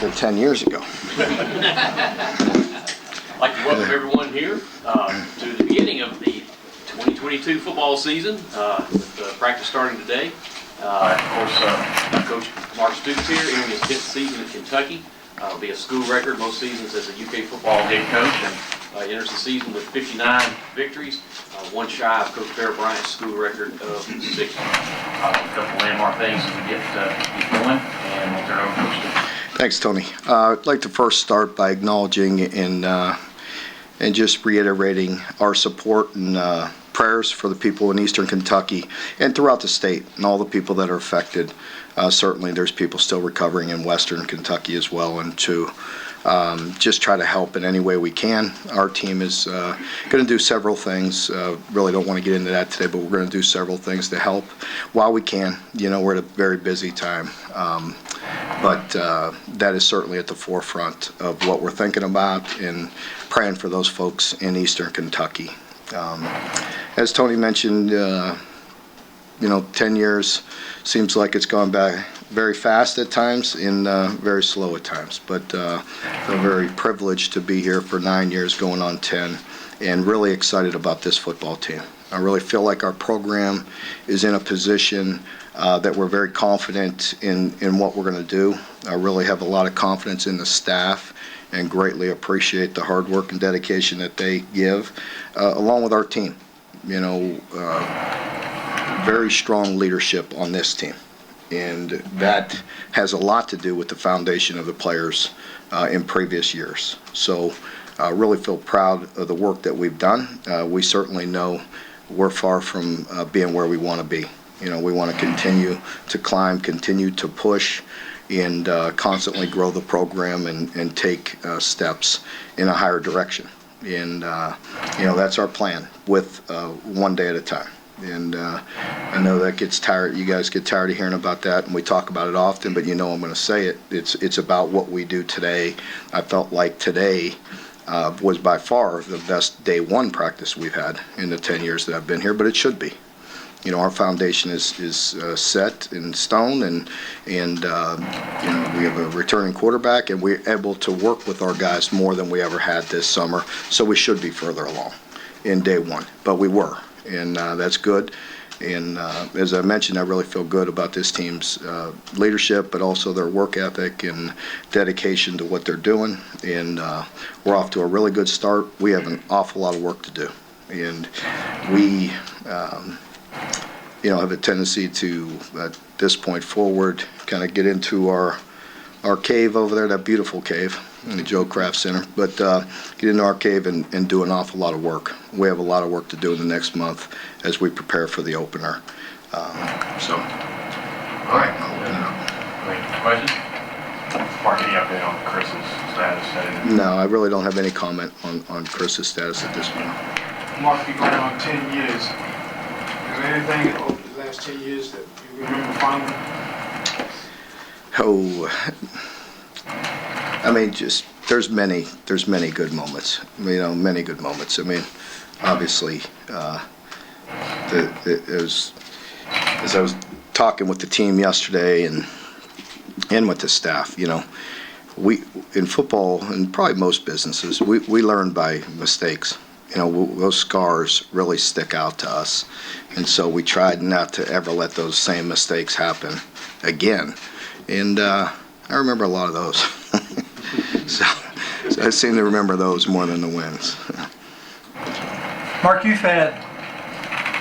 than 10 years ago. I'd like to welcome everyone here to the beginning of the 2022 football season, with practice starting today. Of course, Coach Mark Stoops here, entering his 10th season in Kentucky. It'll be a school record most seasons as a UK football head coach, and enters the season with 59 victories, one shy of Coach Barrion Brown's school record of 60. A couple landmark things as we get going, and we'll turn it over to Coach Stoops. Thanks, Tony. I'd like to first start by acknowledging and just reiterating our support and prayers for the people in Eastern Kentucky and throughout the state and all the people that are affected. Certainly there's people still recovering in Western Kentucky as well, and to just try to help in any way we can. Our team is going to do several things. Really don't want to get into that today, but we're going to do several things to help while we can. You know, we're at a very busy time. But that is certainly at the forefront of what we're thinking about and praying for those folks in Eastern Kentucky. As Tony mentioned, 10 years seems like it's gone by very fast at times and very slow at times. But I'm very privileged to be here for 9 years, going on 10, and really excited about this football team. I really feel like our program is in a position that we're very confident in what we're going to do. I really have a lot of confidence in the staff and greatly appreciate the hard work and dedication that they give, along with our team. You know, very strong leadership on this team, and that has a lot to do with the foundation of the players in previous years. So I really feel proud of the work that we've done. We certainly know we're far from being where we want to be. You know, we want to continue to climb, continue to push, and constantly grow the program and take steps in a higher direction. And, that's our plan, with one day at a time. And I know that gets tired. You guys get tired of hearing about that, and we talk about it often, but I'm going to say it. It's about what we do today. I felt like today was by far the best day one practice we've had in the 10 years that I've been here, but it should be. You know, our foundation is set in stone, and we have a returning quarterback, and we're able to work with our guys more than we ever had this summer, so we should be further along in day one, but we were, and that's good. And as I mentioned, I really feel good about this team's leadership, but also their work ethic and dedication to what they're doing. And we're off to a really good start. We have an awful lot of work to do, and we have a tendency to, at this point forward, kind of get into our cave over there, that beautiful cave in the Joe Kraft Center, but get into our cave and do an awful lot of work. We have a lot of work to do in the next month as we prepare for the opener. All right, I'll open it up. Questions? Mark, any update on Chris's status? No, I really don't have any comment on Chris's status at this point. Mark, you've gone on 10 years. Is there anything over the last 10 years that you remember fondly? Oh, I mean, just there's many good moments. Many good moments. I mean, obviously, it was, as I was talking with the team yesterday and with the staff. We in football and probably most businesses, we learn by mistakes. Those scars really stick out to us, and so we tried not to ever let those same mistakes happen again. And I remember a lot of those. so I seem to remember those more than the wins. Mark, you've had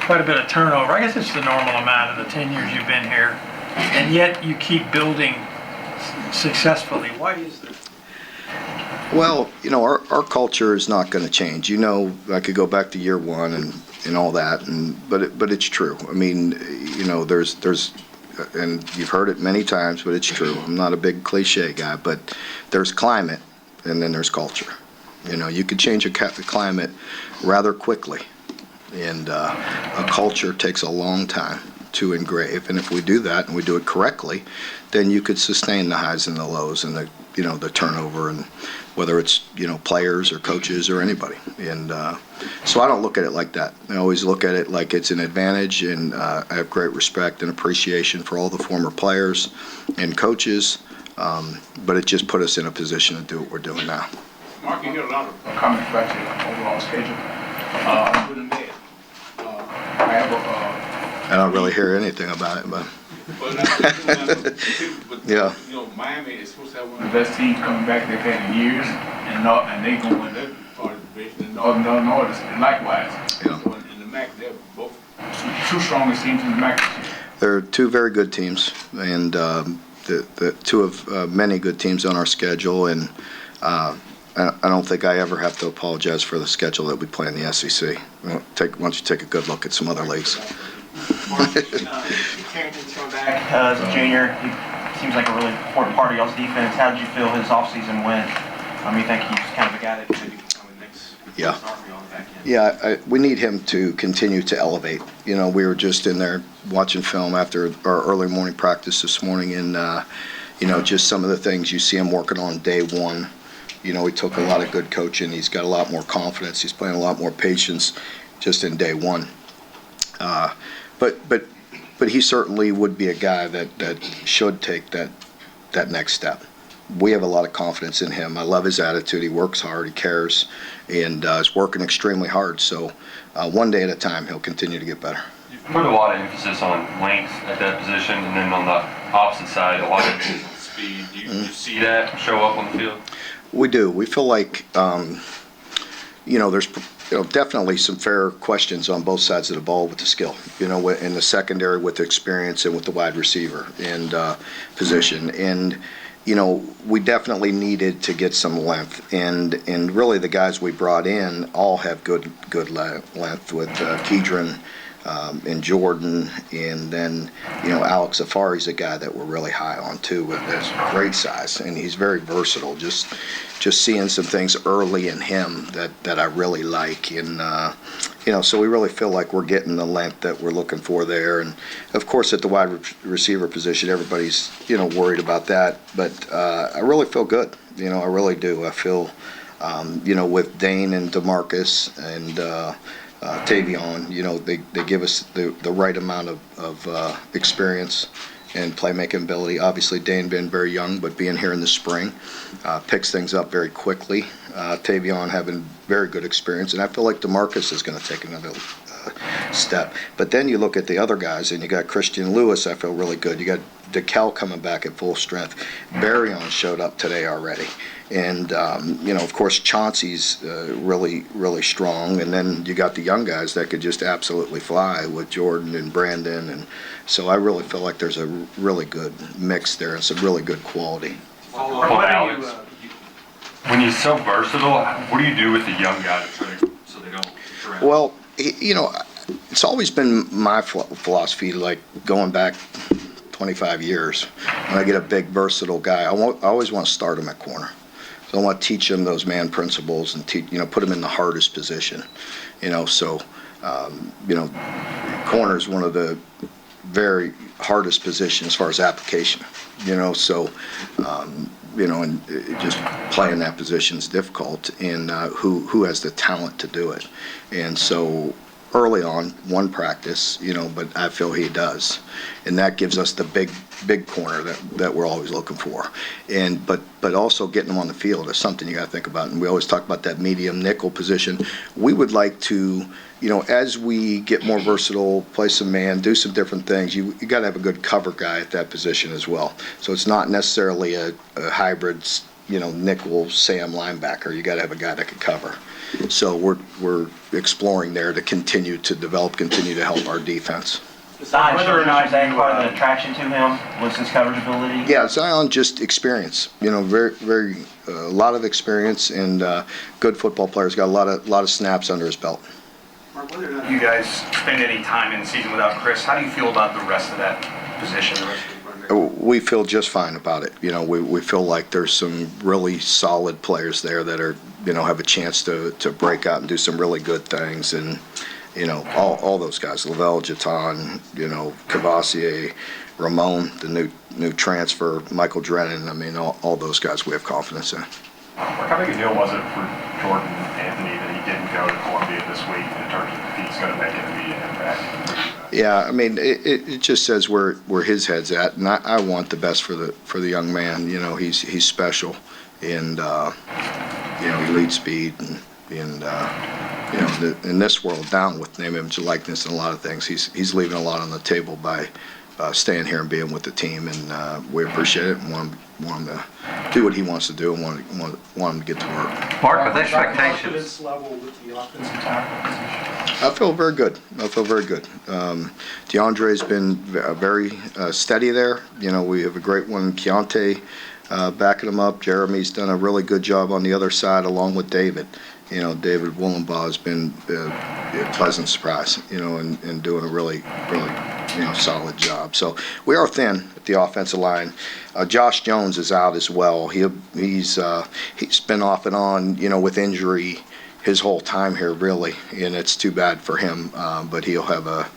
quite a bit of turnover. I guess it's the normal amount in the 10 years you've been here, and yet you keep building successfully. Why is that? Well, our culture is not going to change. I could go back to year one and all that, but it's true. I mean, there's and you've heard it many times, but it's true. I'm not a big cliche guy, but there's climate and then there's culture. You could change a climate rather quickly, and a culture takes a long time to engrave. And if we do that and we do it correctly, then you could sustain the highs and the lows and the turnover, and whether it's players or coaches or anybody. And so I don't look at it like that. I always look at it like it's an advantage, and I have great respect and appreciation for all the former players and coaches But it just put us in a position to do what we're doing now. Mark, you hear a lot of comments about your overall schedule. Good and bad. I have I don't really hear anything about it, but yeah. You know, Miami is supposed to have one of the best teams coming back they've had in years, and they gonna win that part of the division. And North is likewise. Yeah. So in the MAC, they're both two strongest teams in the MAC this year. They're two very good teams, and the two of many good teams on our schedule. And I don't think I ever have to apologize for the schedule that we play in the SEC. Why don't you take a good look at some other leagues? Carrington's coming back as a junior. He seems like a really important part of y'all's defense. How did you feel his offseason went? You think he's kind of a guy that maybe become the next Yeah. star for y'all on the back end? Yeah, we need him to continue to elevate. You know, we were just in there watching film after our early morning practice this morning, and you know, just some of the things you see him working on day one. You know, he took a lot of good coaching. He's got a lot more confidence. He's playing a lot more patience just in day one. But he certainly would be a guy that should take that next step. We have a lot of confidence in him. I love his attitude. He works hard. He cares, and is working extremely hard. So one day at a time, he'll continue to get better. You put a lot of emphasis on length at that position, and then on the opposite side, a lot of emphasis on speed. Do you see that show up on the field? We do. We feel like, you know, there's definitely some fair questions on both sides of the ball with the skill. You know, in the secondary with the experience and with the wide receiver and position. And, you know, we definitely needed to get some length. And really the guys we brought in all have good length with Keaton and Jordan, and then, you know, Alex Afari's a guy that we're really high on too, with his great size, and he's very versatile. Just seeing some things early in him that I really like, and you know, so we really feel like we're getting the length that we're looking for there. And of course, at the wide receiver position, everybody's, you know, worried about that, but I really feel good. You know, I really do. I feel, you know, with Dane and DeMarcus and Tavion, you know, they give us the right amount of experience and playmaking ability. Obviously, Dane been very young, but being here in the spring picks things up very quickly. Tavion having very good experience, and I feel like DeMarcus is going to take another step. But then you look at the other guys, and you got Christian Lewis. I feel really good. You got DeKal coming back at full strength. Barrion showed up today already. And, you know, of course, Chauncey's really, really strong. And then you got the young guys that could just absolutely fly with Jordan and Brandon. And so I really feel like there's a really good mix there and some really good quality. Well, Alex, when you're so versatile, what do you do with the young guys so they don't drown? Well, you know, it's always been my philosophy, like going back 25 years. When I get a big, versatile guy, I always want to start him at corner. So I want to teach him those man principles and you know, put him in the hardest position. You know, so you know, corner is one of the very hardest positions as far as application. You know, so you know, and just playing that position is difficult. And who has the talent to do it? And so early on, one practice, you know, but I feel he does, and that gives us the big corner that we're always looking for. And but also getting them on the field is something you got to think about. And we always talk about that medium nickel position. We would like to, you know, as we get more versatile, play some man, do some different things, you got to have a good cover guy at that position as well. So it's not necessarily a hybrid, you know, nickel Sam linebacker. You got to have a guy that can cover. So we're exploring there to continue to develop, continue to help our defense. Whether or not is that part of the attraction to him was his coverage ability? Yeah, Zion just experience. You know, very a lot of experience, and good football players. Got a lot of snaps under his belt. Mark, whether or not you guys spend any time in the season without Chris, how do you feel about the rest of that position? We feel just fine about it. You know, we feel like there's some really solid players there that are, you know, have a chance to break out and do some really good things. And, you know, all those guys, Lavelle, Jaton, you know, Cavassier, Ramon, the new transfer, Michael Drennan. I mean, all those guys we have confidence in. Mark, how big a deal was it for Jordan Anthony that he didn't go to Columbia this week in terms of if he's going to make an immediate impact? Yeah, I mean, it just says where his head's at, and I want the best for the young man. You know, he's special, and you know, he leads speed, and you know, in this world, down with name, image, and likeness, and a lot of things, he's leaving a lot on the table by staying here and being with the team, and we appreciate it and want him to do what he wants to do, and want him to get to work. Mark, with expectations. Confidence level with the offensive tackle position. I feel very good. DeAndre's been very steady there. You know, we have a great one, Keontae, backing him up. Jeremy's done a really good job on the other side, along with David. You know, David Woolenbaugh has been a pleasant surprise, you know, and doing a really, you know, solid job. So we are thin at the offensive line. Josh Jones is out as well. He's been off and on, you know, with injury his whole time here, really, and it's too bad for him. But he'll have a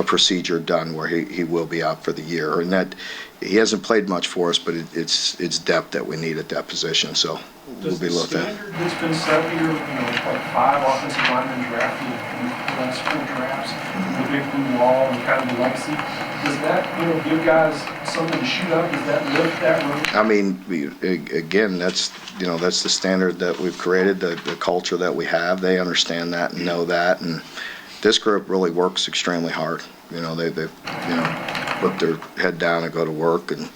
procedure done where he will be out for the year, and that he hasn't played much for us, but it's depth that we need at that position. So we'll be looking at. Does the standard that's been set here, you know, like 5 offensive linemen drafted in the last 4 drafts, the big blue wall and kind of the legacy, does that, you know, give guys something to shoot up? Does that lift that room? I mean, again, that's the standard that we've created, the culture that we have. They understand that and know that, and this group really works extremely hard. You know, they put their head down and go to work, and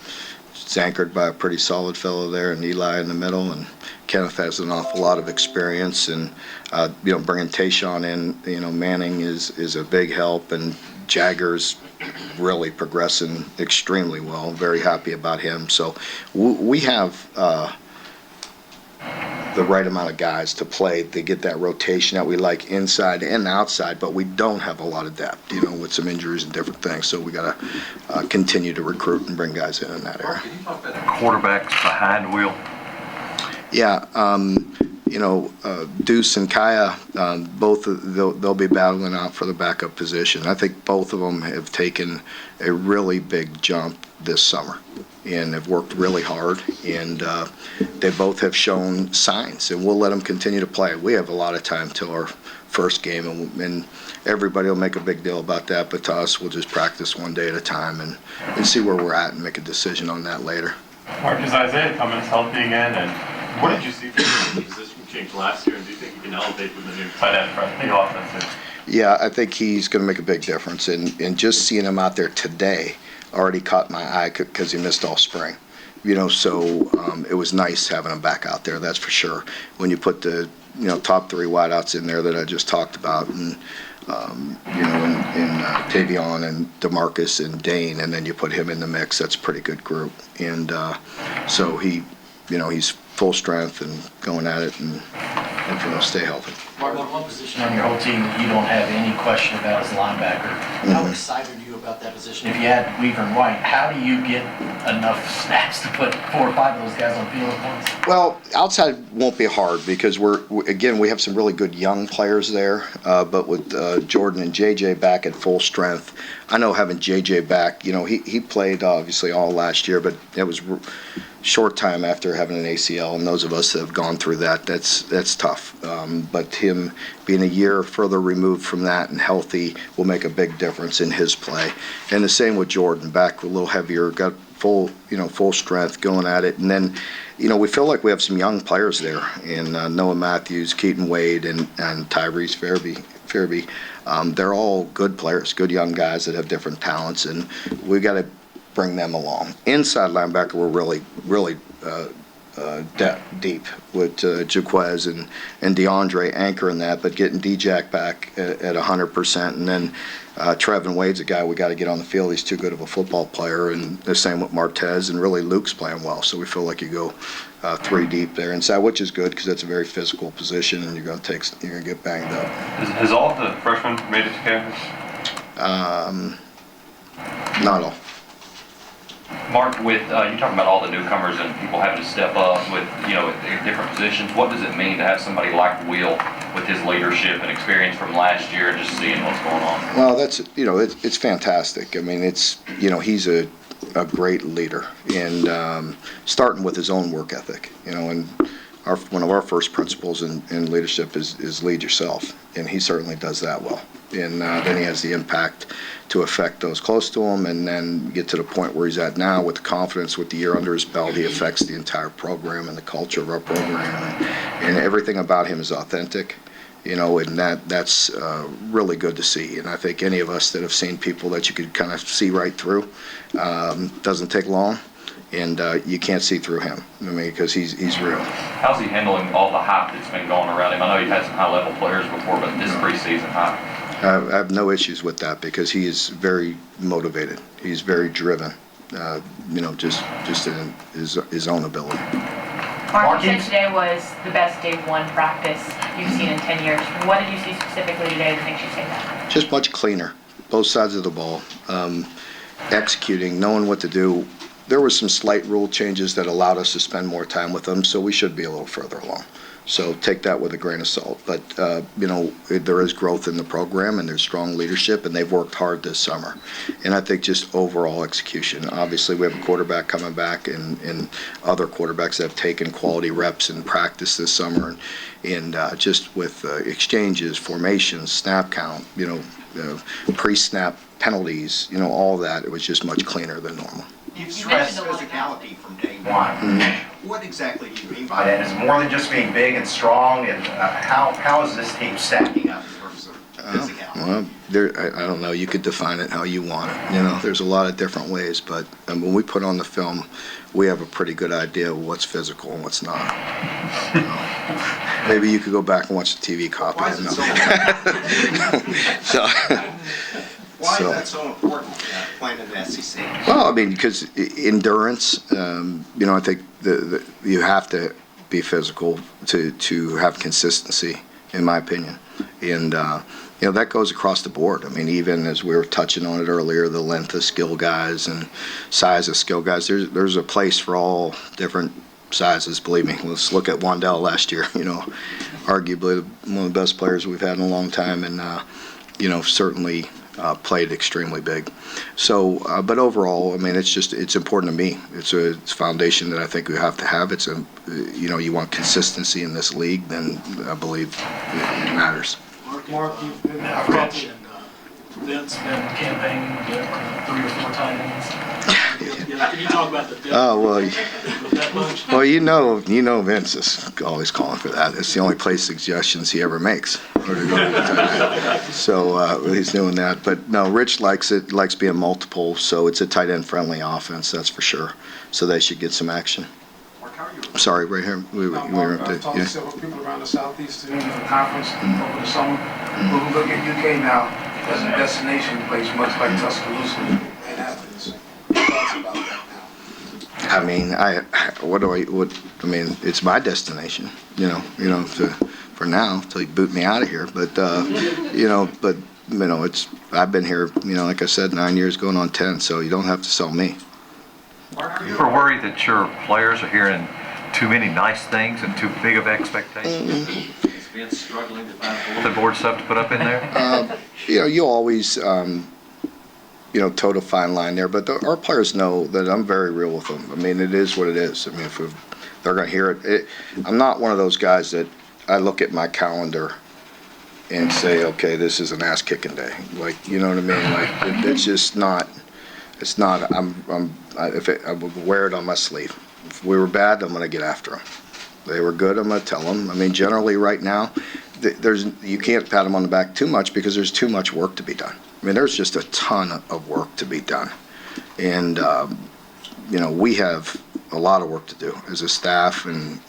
it's anchored by a pretty solid fellow there, and Eli in the middle, and Kenneth has an awful lot of experience, and you know, bringing Tayshawn in, you know, Manning is a big help, and Jagger's really progressing extremely well. Very happy about him. So we have the right amount of guys to play to get that rotation that we like inside and outside, but we don't have a lot of depth, you know, with some injuries and different things. So we got to continue to recruit and bring guys in that area. Can you talk about the quarterbacks behind the wheel? Yeah, you know, Deuce and Kaya, both they'll be battling out for the backup position. I think both of them have taken a really big jump this summer and have worked really hard, and they both have shown signs, and we'll let them continue to play. We have a lot of time till our first game, and everybody will make a big deal about that, but to us, we'll just practice one day at a time and see where we're at and make a decision on that later. Mark, is Isaiah Cummins healthy again? And what did you see from the position change last year? And do you think you can elevate with the new tight end front the offense? Yeah, I think he's going to make a big difference, and just seeing him out there today already caught my eye because he missed all spring. You know, so it was nice having him back out there, that's for sure. When you put the, you know, top 3 wideouts in there that I just talked about, and you know, in Tavion and DeMarcus and Dane, and then you put him in the mix, that's a pretty good group. And so he, you know, he's full strength and going at it, and for him to stay healthy. Mark, one position on your whole team that you don't have any question about is linebacker. How excited are you about that position? If you had Weaver and White, how do you get enough snaps to put 4 or 5 of those guys on field at once? Well, outside won't be hard because we have some really good young players there, but with Jordan and JJ back at full strength, I know having JJ back, you know, he played obviously all last year, but it was short time after having an ACL, and those of us that have gone through that, that's tough. But him being a year further removed from that and healthy will make a big difference in his play. And the same with Jordan, back a little heavier, got full strength going at it. And then, you know, we feel like we have some young players there, and Noah Matthews, Keaton Wade, and Tyrese Fairby. They're all good players, good young guys that have different talents, and we got to bring them along. Inside linebacker, we're really deep with Jaquez and DeAndre anchoring that, but getting D-Jack back at 100%, and then Trevin Wade's a guy we got to get on the field. He's too good of a football player, and the same with Martez, and really Luke's playing well, so we feel like you go 3 deep there inside, which is good because that's a very physical position, and you're going to get banged up. Has all of the freshmen made it to campus? Not all. Mark, with you talking about all the newcomers and people having to step up with, you know, at different positions, what does it mean to have somebody like Will with his leadership and experience from last year and just seeing what's going on? Well, that's, you know, it's fantastic. I mean, it's, you know, he's a great leader, and starting with his own work ethic, you know, and one of our first principles in leadership is lead yourself, and he certainly does that well. And then he has the impact to affect those close to him, and then get to the point where he's at now with the confidence, with the year under his belt, he affects the entire program and the culture of our program, and everything about him is authentic. And that's really good to see. And I think any of us that have seen people that you could kind of see right through, doesn't take long, and you can't see through him. I mean, because he's real. How's he handling all the hype that's been going around him? I know you've had some high-level players before, but this preseason hype. I have no issues with that because he is very motivated. He's very driven, just in his own ability. Mark, you said today was the best day one practice you've seen in 10 years. What did you see specifically today that makes you say that? Just much cleaner, both sides of the ball, executing, knowing what to do. There were some slight rule changes that allowed us to spend more time with them, so we should be a little further along. So take that with a grain of salt. But, there is growth in the program, and there's strong leadership, and they've worked hard this summer. And I think just overall execution. Obviously, we have a quarterback coming back and other quarterbacks that have taken quality reps in practice this summer. And just with exchanges, formations, snap count, pre-snap penalties, all that, it was just much cleaner than normal. You've stressed physicality from day one. What exactly do you mean by that? Is it more than just being big and strong? And how is this team stacking up in terms of physicality? Well, I don't know. You could define it how you want it. There's a lot of different ways, but when we put on the film, we have a pretty good idea of what's physical and what's not. Maybe you could go back and watch the TV copy. Why is it so Why is that so important, playing in the SEC? Well, I mean, because endurance, I think you have to be physical to have consistency, in my opinion. And, that goes across the board. I mean, even as we were touching on it earlier, the length of skill guys and size of skill guys, there's a place for all different sizes, believe me. Let's look at Wandell last year, arguably one of the best players we've had in a long time, and, certainly played extremely big. So, but overall, I mean, it's important to me. It's a foundation that I think we have to have. It's you want consistency in this league, then I believe it matters. Mark, you've been coaching, and Vince been campaigning to get 3 or 4 tight ends. Can you talk about the depth? Oh, well, that much? well, Vince is always calling for that. It's the only place suggestions he ever makes. So he's doing that. But no, Rich likes it, likes being multiple, so it's a tight end friendly offense, that's for sure. So they should get some action. Mark, how are you? Sorry, right here. I've talked to several people around the Southeast in the conference over the summer. But we look at UK now as a destination place, much like Tuscaloosa and Athens. Thoughts about that now? I mean, it's my destination, for now, till you boot me out of here. But, I've been here, like I said, 9 years going on 10, so you don't have to sell me. You ever worried that your players are hearing too many nice things and too big of expectations? Vince struggling to find The board stuff to put up in there? You always, toe the fine line there, but our players know that I'm very real with them. I mean, it is what it is. I mean, if they're going to hear it, I'm not one of those guys that I look at my calendar and say, okay, this is an ass-kicking day. Like, you know what I mean? Like, it's just not. It's not. I would wear it on my sleeve. If we were bad, I'm going to get after them. They were good, I'm going to tell them. I mean, generally right now, you can't pat them on the back too much because there's too much work to be done. I mean, there's just a ton of work to be done. And, we have a lot of work to do as a staff and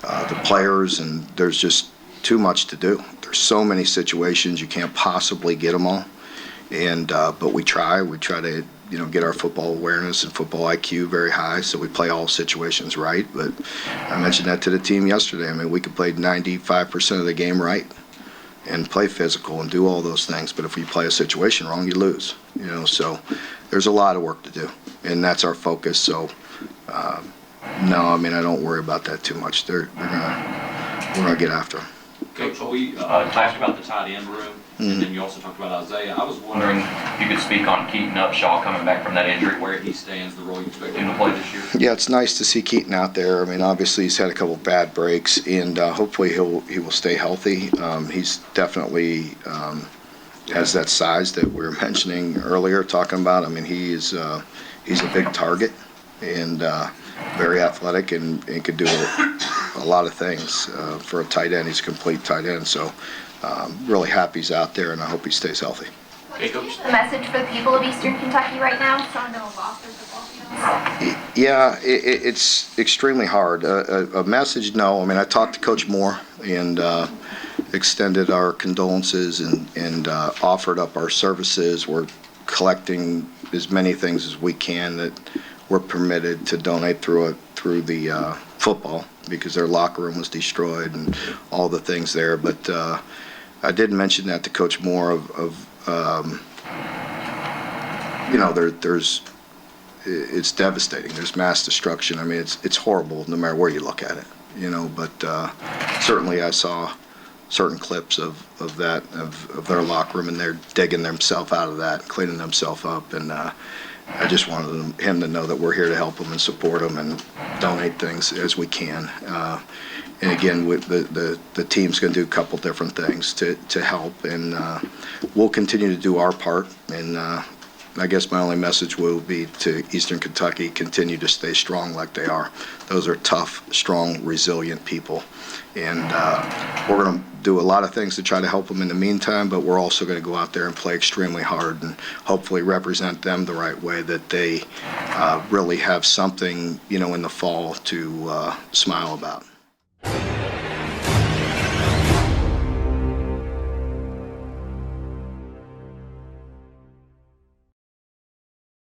the players, and there's just too much to do. There's so many situations, you can't possibly get them all. And, but we try to, get our football awareness and football IQ very high, so we play all situations right. But I mentioned that to the team yesterday. I mean, we could play 95% of the game right and play physical and do all those things. But if we play a situation wrong, you lose. So there's a lot of work to do, and that's our focus. So no, I mean, I don't worry about that too much. We're gonna get after them. Coach, we talked about the tight end room, and then you also talked about Isaiah. I was wondering If you could speak on Keaton Upshaw coming back from that injury, where he stands, the role you expect him to play this year. Yeah, it's nice to see Keaton out there. I mean, obviously he's had a couple bad breaks, and hopefully he will stay healthy. He's definitely has that size that we were mentioning earlier, talking about. I mean, he's a big target and very athletic, and could do a lot of things for a tight end. He's a complete tight end, so really happy he's out there, and I hope he stays healthy. Okay, Coach. The message for the people of Eastern Kentucky right now, so no loss their football fields. Yeah, it's extremely hard. A message, no. I mean, I talked to Coach Moore and extended our condolences and offered up our services. We're collecting as many things as we can that we're permitted to donate through the football, because their locker room was destroyed and all the things there. But I did mention that to Coach Moore it's devastating. There's mass destruction. I mean, it's horrible no matter where you look at it, but certainly I saw certain clips of their locker room, and they're digging themselves out of that, cleaning themselves up, and I just wanted him to know that we're here to help him and support him and donate things as we can. And again, with the team's going to do a couple different things to help, and we'll continue to do our part. And I guess my only message will be to Eastern Kentucky: continue to stay strong like they are. Those are tough, strong, resilient people, and we're going to do a lot of things to try to help them in the meantime, but we're also going to go out there and play extremely hard and hopefully represent them the right way, that they really have something in the fall to smile about.